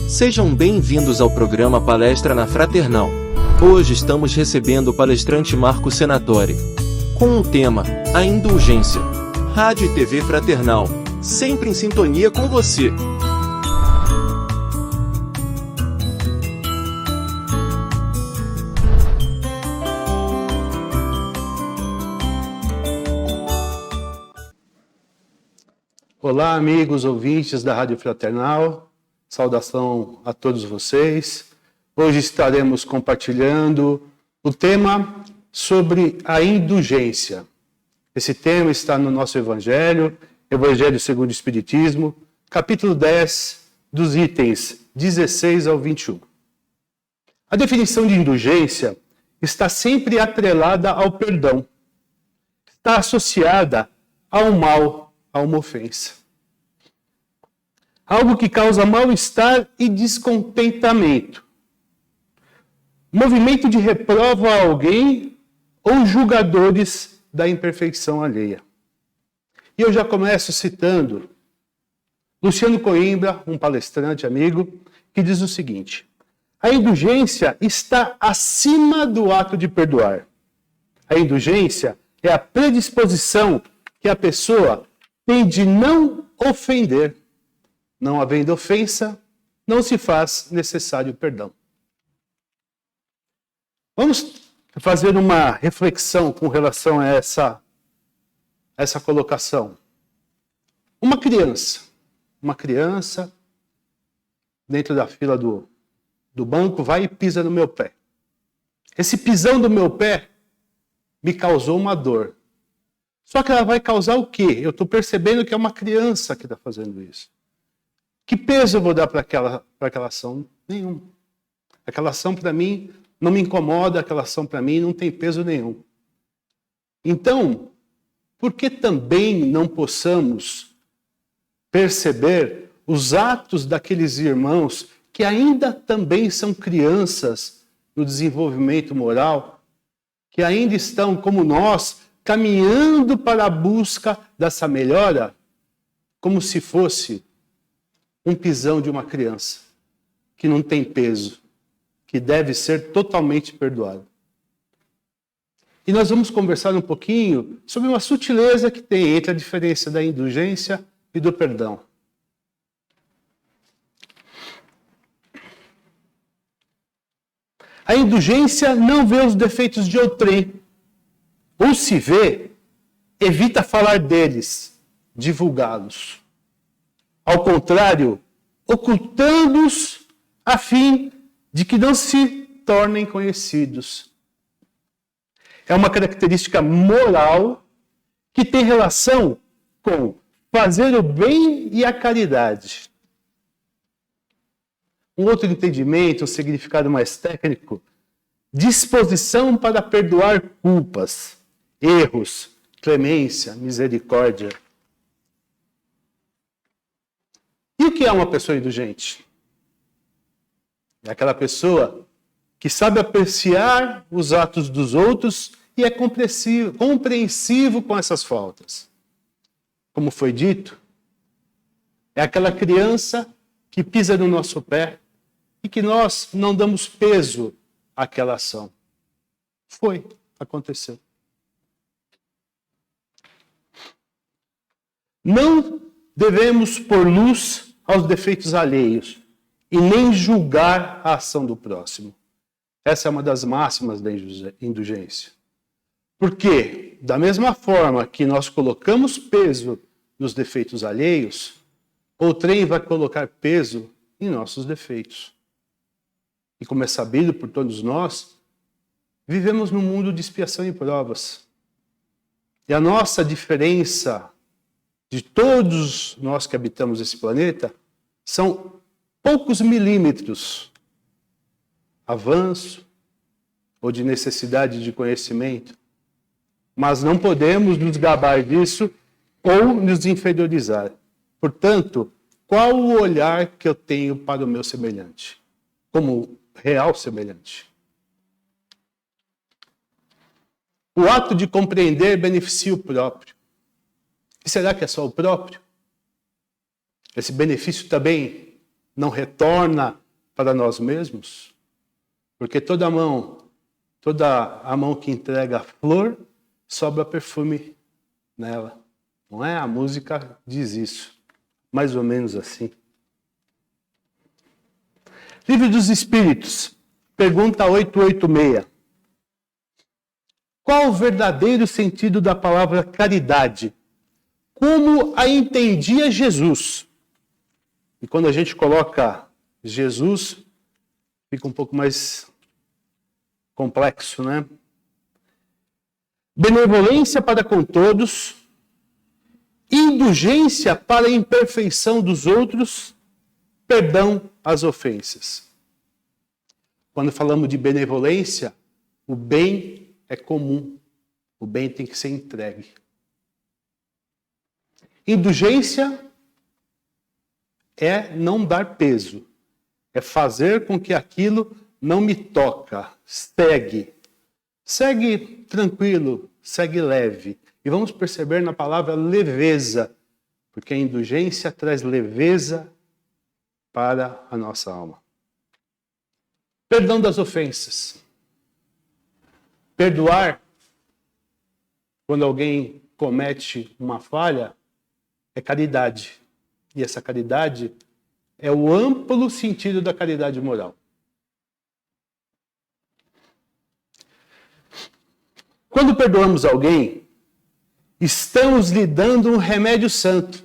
Sejam bem-vindos ao programa Palestra na Fraternal. Hoje estamos recebendo o palestrante Marco Senatori, com o tema A Indulgência. Rádio e TV Fraternal, sempre em sintonia com você. Olá, amigos ouvintes da Rádio Fraternal, saudação a todos vocês. Hoje estaremos compartilhando o tema sobre a indulgência. Esse tema está no nosso Evangelho, Evangelho segundo o Espiritismo, capítulo 10, dos itens 16 ao 21. A definição de indulgência está sempre atrelada ao perdão. Está associada ao mal, a uma ofensa. Algo que causa mal-estar e descontentamento. Movimento de reprova a alguém ou julgadores da imperfeição alheia. E eu já começo citando Luciano Coimbra, um palestrante amigo, que diz o seguinte: a indulgência está acima do ato de perdoar. A indulgência é a predisposição que a pessoa tem de não ofender. Não havendo ofensa, não se faz necessário perdão. Vamos fazer uma reflexão com relação a essa colocação. Uma criança, dentro da fila do banco, vai e pisa no meu pé. Esse pisão do meu pé me causou uma dor. Só que ela vai causar o quê? Eu estou percebendo que é uma criança que está fazendo isso. Que peso eu vou dar para aquela ação? Nenhum. Aquela ação para mim não me incomoda, aquela ação para mim não tem peso nenhum. Então, por que também não possamos perceber os atos daqueles irmãos que ainda também são crianças no desenvolvimento moral, que ainda estão, como nós, caminhando para a busca dessa melhora, como se fosse um pisão de uma criança, que não tem peso, que deve ser totalmente perdoado. E nós vamos conversar um pouquinho sobre uma sutileza que tem entre a diferença da indulgência e do perdão. A indulgência não vê os defeitos de outrem, ou se vê, evita falar deles, divulgá-los. Ao contrário, ocultando-os a fim de que não se tornem conhecidos. É uma característica moral que tem relação com fazer o bem e a caridade. Um outro entendimento, um significado mais técnico, disposição para perdoar culpas, erros, clemência, misericórdia. E o que é uma pessoa indulgente? É aquela pessoa que sabe apreciar os atos dos outros e é compreensivo com essas faltas. Como foi dito, é aquela criança que pisa no nosso pé e que nós não damos peso àquela ação. Aconteceu. Não devemos pôr luz aos defeitos alheios e nem julgar a ação do próximo. Essa é uma das máximas da indulgência. Porque, da mesma forma que nós colocamos peso nos defeitos alheios, outrem vai colocar peso em nossos defeitos. E como é sabido por todos nós, vivemos num mundo de expiação e provas. E a nossa diferença de todos nós que habitamos esse planeta, são poucos milímetros avanço ou de necessidade de conhecimento. Mas não podemos nos gabar disso ou nos inferiorizar. Portanto, qual o olhar que eu tenho para o meu semelhante? Como real semelhante. O ato de compreender beneficia o próprio. E será que é só o próprio? Esse benefício também não retorna para nós mesmos? Porque toda a mão que entrega a flor, sobra perfume nela. Não é? A música diz isso. Mais ou menos assim. Livro dos Espíritos, pergunta 886. Qual o verdadeiro sentido da palavra caridade? Como a entendia Jesus? E quando a gente coloca Jesus, fica um pouco mais complexo, né? Benevolência para com todos, indulgência para a imperfeição dos outros, perdão às ofensas. Quando falamos de benevolência, o bem é comum, o bem tem que ser entregue. Indulgência é não dar peso, é fazer com que aquilo não me toca, segue tranquilo, segue leve. E vamos perceber na palavra leveza, porque a indulgência traz leveza para a nossa alma. Perdão das ofensas. Perdoar, quando alguém comete uma falha, é caridade. E essa caridade é o amplo sentido da caridade moral. Quando perdoamos alguém, estamos lhe dando um remédio santo.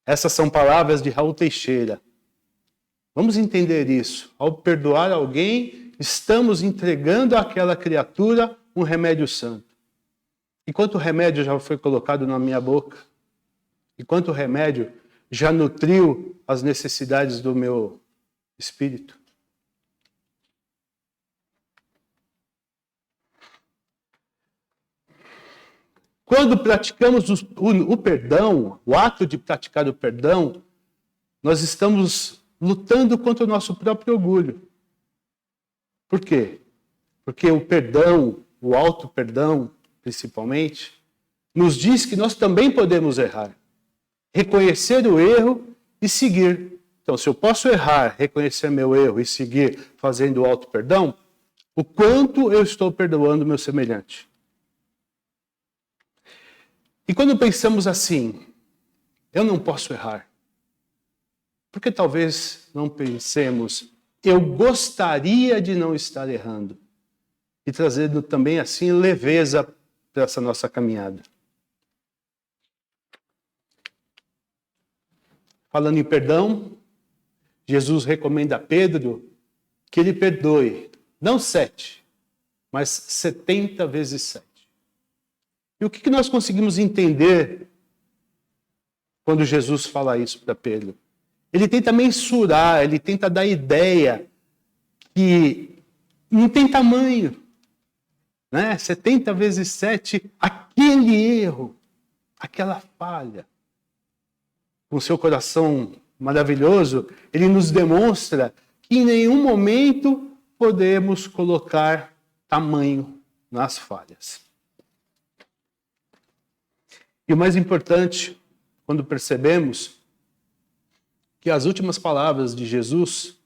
Essas são palavras de Raul Teixeira. Vamos entender isso. Ao perdoar alguém, estamos entregando àquela criatura um remédio santo. E quanto remédio já foi colocado na minha boca? E quanto remédio já nutriu as necessidades do meu espírito? Quando praticamos o perdão, o ato de praticar o perdão, nós estamos lutando contra o nosso próprio orgulho. Por quê? Porque o perdão, o auto-perdão, principalmente, nos diz que nós também podemos errar. Reconhecer o erro e seguir. Então, se eu posso errar, reconhecer meu erro e seguir fazendo o auto-perdão, o quanto eu estou perdoando o meu semelhante. E quando pensamos assim, eu não posso errar. Porque talvez não pensemos, eu gostaria de não estar errando. E trazendo também assim leveza para essa nossa caminhada. Falando em perdão, Jesus recomenda a Pedro que ele perdoe, não 7, mas 70 vezes 7. E o que nós conseguimos entender quando Jesus fala isso para Pedro? Ele tenta mensurar, ele tenta dar ideia que não tem tamanho. Né? 70 vezes 7, aquele erro, aquela falha. Com seu coração maravilhoso, ele nos demonstra que em nenhum momento podemos colocar tamanho nas falhas. E o mais importante, quando percebemos que as últimas palavras de Jesus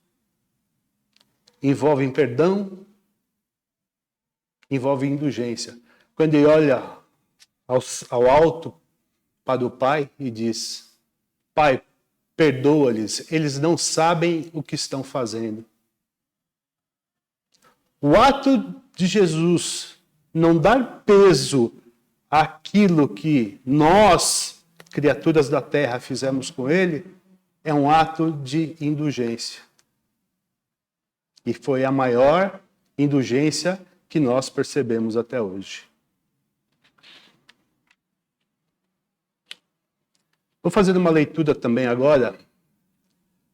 envolvem perdão, envolvem indulgência. Quando ele olha ao alto para o Pai e diz: Pai, perdoa-lhes, eles não sabem o que estão fazendo. O ato de Jesus não dar peso àquilo que nós, criaturas da terra, fizemos com ele, é um ato de indulgência. E foi a maior indulgência que nós percebemos até hoje. Vou fazer uma leitura também agora,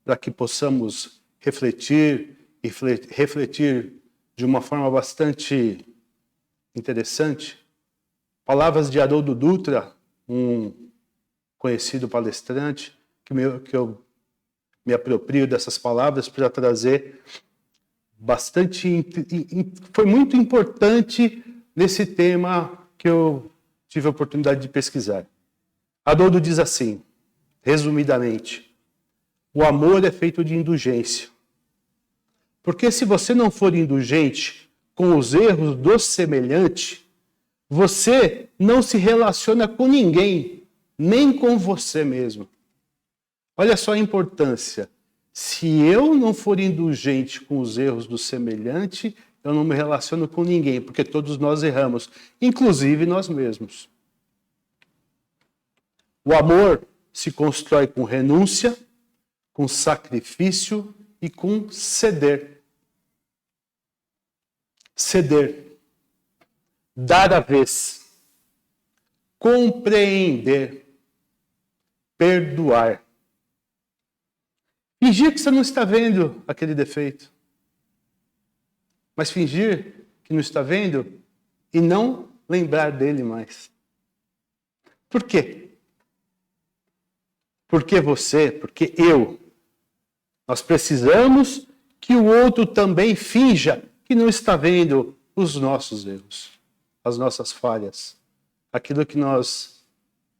para que possamos refletir de uma forma bastante interessante. Palavras de Haroldo Dutra, um conhecido palestrante, que eu me aproprio dessas palavras para trazer foi muito importante nesse tema que eu tive a oportunidade de pesquisar. Haroldo diz assim, resumidamente: O amor é feito de indulgência. Porque se você não for indulgente com os erros do semelhante, você não se relaciona com ninguém, nem com você mesmo. Olha só a importância. Se eu não for indulgente com os erros do semelhante, eu não me relaciono com ninguém, porque todos nós erramos, inclusive nós mesmos. O amor se constrói com renúncia, com sacrifício e com ceder. Ceder. Dar a vez. Compreender. Perdoar. Fingir que você não está vendo aquele defeito. Mas fingir que não está vendo e não lembrar dele mais. Por quê? Porque você, porque eu. Nós precisamos que o outro também finja que não está vendo os nossos erros, as nossas falhas, aquilo que nós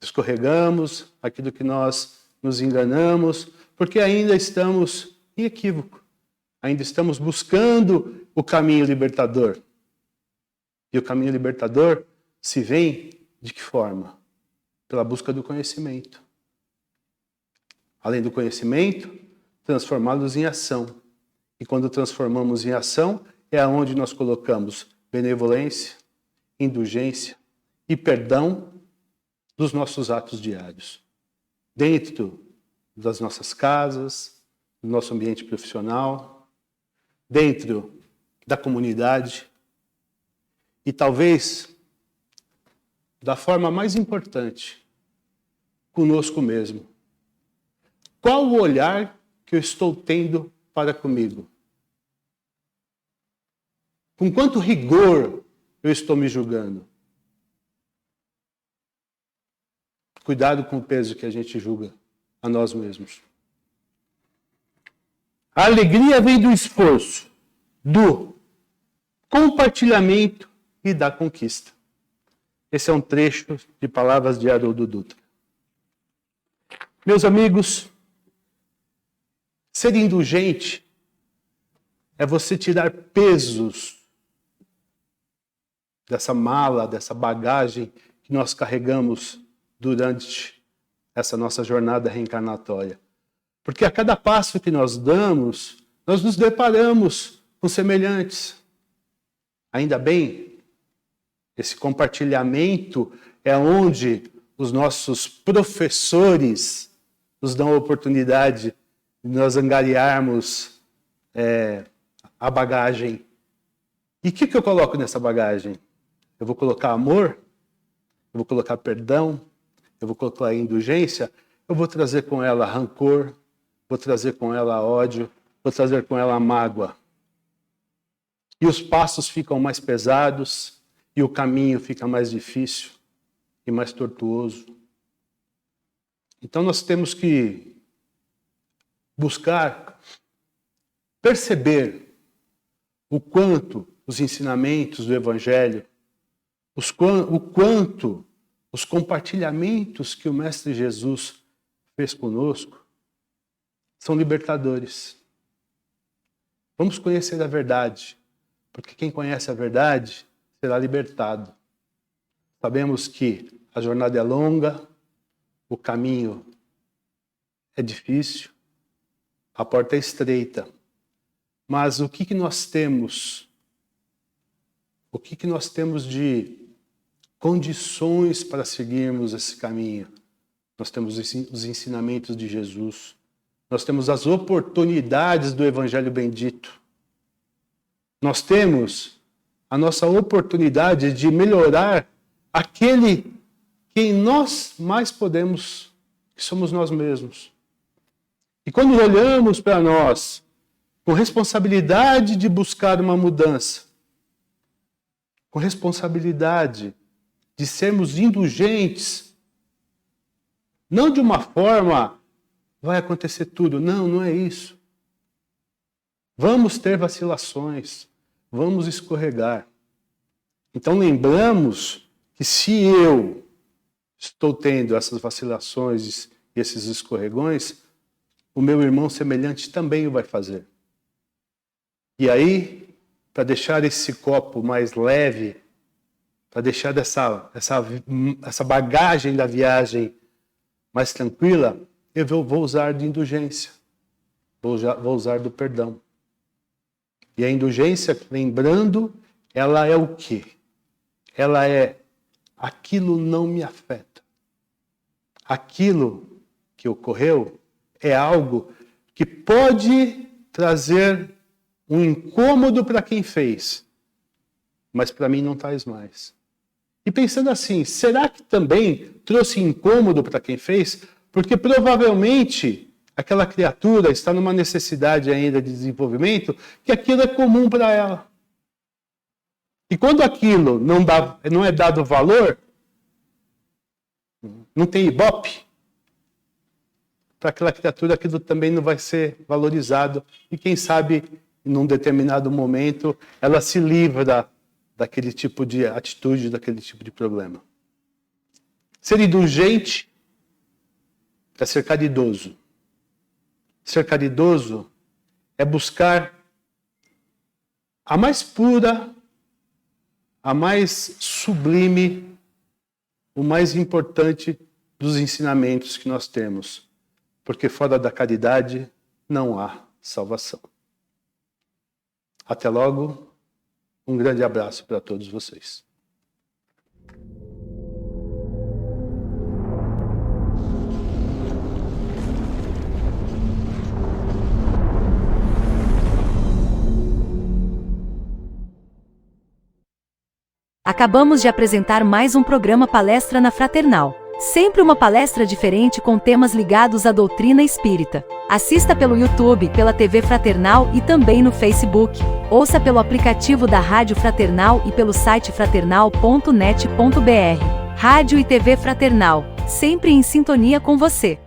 escorregamos, aquilo que nós nos enganamos, porque ainda estamos em equívoco, ainda estamos buscando o caminho libertador. E o caminho libertador se vem de que forma? Pela busca do conhecimento. Além do conhecimento, transformá-los em ação. E quando transformamos em ação, é aonde nós colocamos benevolência, indulgência e perdão dos nossos atos diários. Dentro das nossas casas, do nosso ambiente profissional, dentro da comunidade e talvez da forma mais importante, conosco mesmo. Qual o olhar que eu estou tendo para comigo? Com quanto rigor eu estou me julgando? Cuidado com o peso que a gente julga a nós mesmos. A alegria vem do esforço, do compartilhamento e da conquista. Esse é um trecho de palavras de Haroldo Dutra. Meus amigos, ser indulgente é você tirar pesos dessa mala, dessa bagagem que nós carregamos durante essa nossa jornada reencarnatória. Porque a cada passo que nós damos, nós nos deparamos com semelhantes. Ainda bem, esse compartilhamento é onde os nossos professores nos dão a oportunidade de nós angariarmos a bagagem. E o que eu coloco nessa bagagem? Eu vou colocar amor? Eu vou colocar perdão? Eu vou colocar indulgência? Eu vou trazer com ela rancor? Vou trazer com ela ódio? Vou trazer com ela mágoa? E os passos ficam mais pesados e o caminho fica mais difícil e mais tortuoso. Então nós temos que buscar perceber o quanto os ensinamentos do Evangelho, o quanto os compartilhamentos que o Mestre Jesus fez conosco são libertadores. Vamos conhecer a verdade, porque quem conhece a verdade será libertado. Sabemos que a jornada é longa, o caminho é difícil, a porta é estreita. Mas o que nós temos? O que nós temos de condições para seguirmos esse caminho? Nós temos os ensinamentos de Jesus. Nós temos as oportunidades do Evangelho bendito. Nós temos a nossa oportunidade de melhorar aquele que nós mais podemos, que somos nós mesmos. E quando olhamos para nós com responsabilidade de buscar uma mudança, com responsabilidade de sermos indulgentes, não de uma forma, vai acontecer tudo. Não, não é isso. Vamos ter vacilações, vamos escorregar. Então lembramos que se eu estou tendo essas vacilações e esses escorregões, o meu irmão semelhante também o vai fazer. E aí, para deixar esse copo mais leve, para deixar essa bagagem da viagem mais tranquila, eu vou usar de indulgência, vou usar do perdão. E a indulgência, lembrando, ela é o quê? Ela é aquilo não me afeta. Aquilo que ocorreu é algo que pode trazer um incômodo para quem fez, mas para mim não traz mais. E pensando assim, será que também trouxe incômodo para quem fez? Porque provavelmente aquela criatura está numa necessidade ainda de desenvolvimento que aquilo é comum para ela. E quando aquilo não é dado valor, não tem ibope, para aquela criatura aquilo também não vai ser valorizado. E quem sabe, num determinado momento, ela se livra daquele tipo de atitude, daquele tipo de problema. Ser indulgente é ser caridoso. Ser caridoso é buscar a mais pura, a mais sublime, o mais importante dos ensinamentos que nós temos. Porque fora da caridade não há salvação. Até logo, um grande abraço para todos vocês. Acabamos de apresentar mais um programa Palestra na Fraternal. Sempre uma palestra diferente com temas ligados à doutrina espírita. Assista pelo YouTube, pela TV Fraternal e também no Facebook. Ouça pelo aplicativo da Rádio Fraternal e pelo site fraternal.net.br. Rádio e TV Fraternal, sempre em sintonia com você.